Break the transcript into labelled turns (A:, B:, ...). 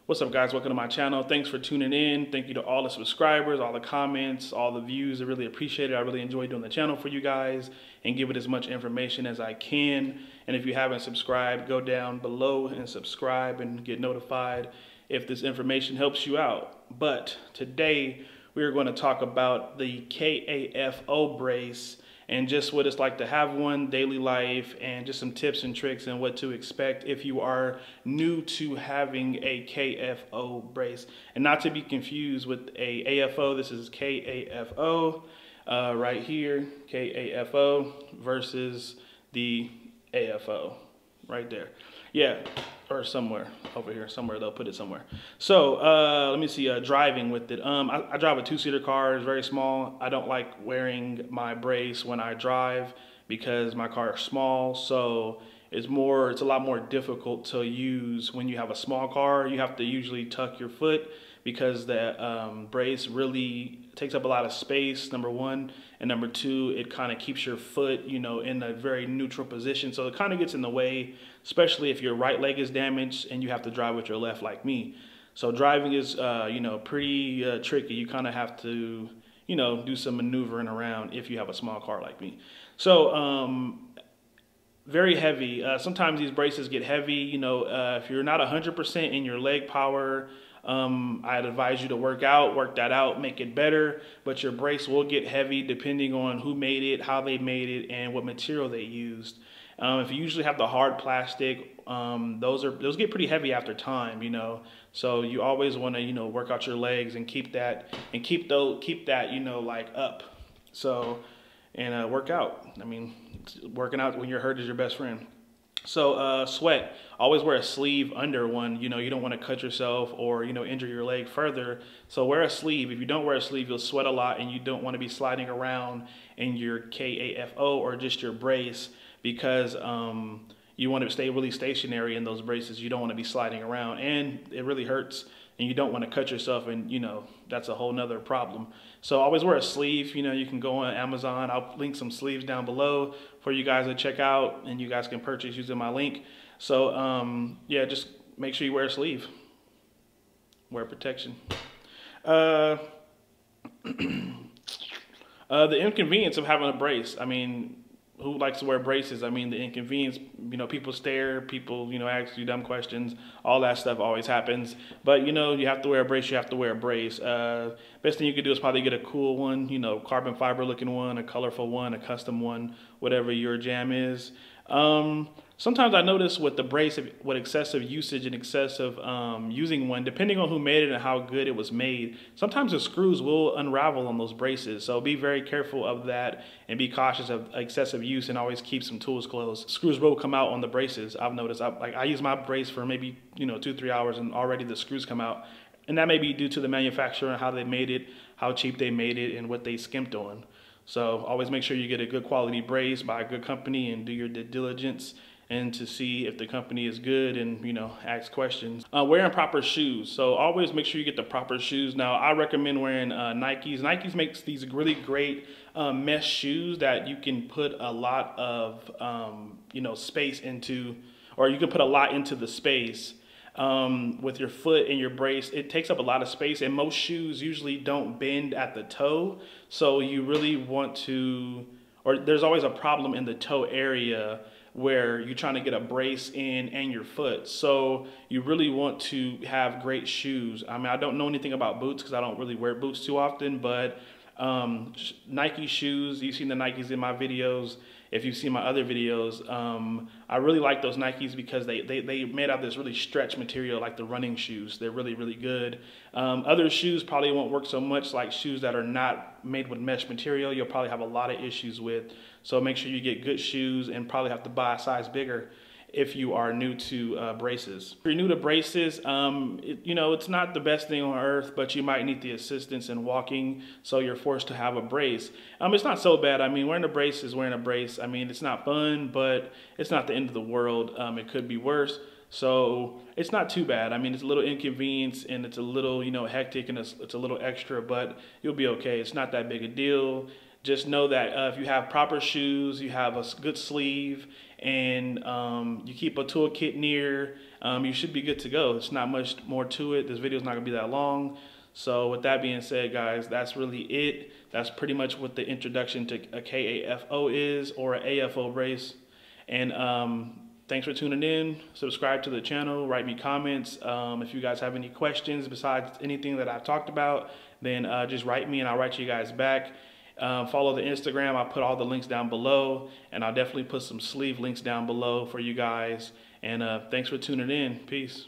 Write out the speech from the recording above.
A: What's up, guys? Welcome to my channel. Thanks for tuning in. Thank you to all the subscribers, all the comments, all the views. I really appreciate it. I really enjoy doing the channel for you guys and give it as much information as I can. And if you haven't subscribed, go down below and subscribe and get notified if this information helps you out. But today we are going to talk about the KAFO brace and just what it's like to have one, daily life, and just some tips and tricks and what to expect if you are new to having a KAFO brace. And not to be confused with a AFO, this is KAFO right here, KAFO versus the AFO right there. Yeah, or somewhere over here, somewhere they'll put it somewhere. So let me see, driving with it. I drive a two-seater car, it's very small. I don't like wearing my brace when I drive because my car is small. So it's a lot more difficult to use when you have a small car. You have to usually tuck your foot because the brace really takes up a lot of space, number one, and number two, it kind of keeps your foot, you know, in a very neutral position. So it kind of gets in the way, especially if your right leg is damaged and you have to drive with your left like me. So driving is, you know, pretty tricky. You kind of have to, you know, do some maneuvering around if you have a small car like me. So very heavy. Sometimes these braces get heavy. You know, if you're not 100% in your leg power, I'd advise you to work that out, make it better, but your brace will get heavy depending on who made it, how they made it, and what material they used. If you usually have the hard plastic, those get pretty heavy after time, you know. So you always want to, you know, work out your legs and keep that, you know, like up. So, and work out. I mean, working out when you're hurt is your best friend. So sweat, always wear a sleeve under one. You know, you don't want to cut yourself or, you know, injure your leg further. So wear a sleeve. If you don't wear a sleeve, you'll sweat a lot and you don't want to be sliding around in your KAFO or just your brace because you want to stay really stationary in those braces. You don't want to be sliding around and it really hurts and you don't want to cut yourself and, you know, that's a whole nother problem. So always wear a sleeve. You know, you can go on Amazon. I'll link some sleeves down below for you guys to check out and you guys can purchase using my link. So yeah, just make sure you wear a sleeve. Wear protection. The inconvenience of having a brace. I mean, who likes to wear braces? I mean, the inconvenience, you know, people stare, people, you know, ask you dumb questions, all that stuff always happens. But, you know, you have to wear a brace, you have to wear a brace. Best thing you could do is probably get a cool one, you know, carbon fiber looking one, a colorful one, a custom one, whatever your jam is. Sometimes I notice with the brace, with excessive usage and excessive using one, depending on who made it and how good it was made, sometimes the screws will unravel on those braces. So be very careful of that and be cautious of excessive use and always keep some tools close. Screws will come out on the braces. I've noticed. I use my brace for maybe, you know, 2-3 hours and already the screws come out. And that may be due to the manufacturer and how they made it, how cheap they made it, and what they skimped on. So always make sure you get a good quality brace by a good company and do your due diligence and to see if the company is good and, you know, ask questions. Wearing proper shoes. So always make sure you get the proper shoes. Now, I recommend wearing Nikes. Nikes makes these really great mesh shoes that you can put a lot of, you know, space into, or you can put a lot into the space. With your foot and your brace, it takes up a lot of space, and most shoes usually don't bend at the toe. So you really want to, or there's always a problem in the toe area where you're trying to get a brace in and your foot. So you really want to have great shoes. I mean, I don't know anything about boots because I don't really wear boots too often, but Nike shoes, you've seen the Nikes in my videos. If you've seen my other videos, I really like those Nikes because they made out this really stretch material like the running shoes. They're really, really good. Other shoes probably won't work so much, like shoes that are not made with mesh material. You'll probably have a lot of issues with. So make sure you get good shoes and probably have to buy a size bigger if you are new to braces. If you're new to braces, you know, it's not the best thing on earth, but you might need the assistance in walking, so you're forced to have a brace. It's not so bad. I mean, wearing a brace is wearing a brace. I mean, it's not fun, but it's not the end of the world. It could be worse. So it's not too bad. I mean, it's a little inconvenience and it's a little, you know, hectic and it's a little extra, but you'll be okay. It's not that big a deal. Just know that if you have proper shoes, you have a good sleeve, and you keep a toolkit near, you should be good to go. It's not much more to it. This video is not gonna be that long. So with that being said, guys, that's really it. That's pretty much what the introduction to a KAFO is, or an AFO brace. And thanks for tuning in. Subscribe to the channel, write me comments. If you guys have any questions besides anything that I've talked about, then just write me and I'll write you guys back. Follow the Instagram. I'll put all the links down below, and I'll definitely put some sleeve links down below for you guys. And thanks for tuning in. Peace.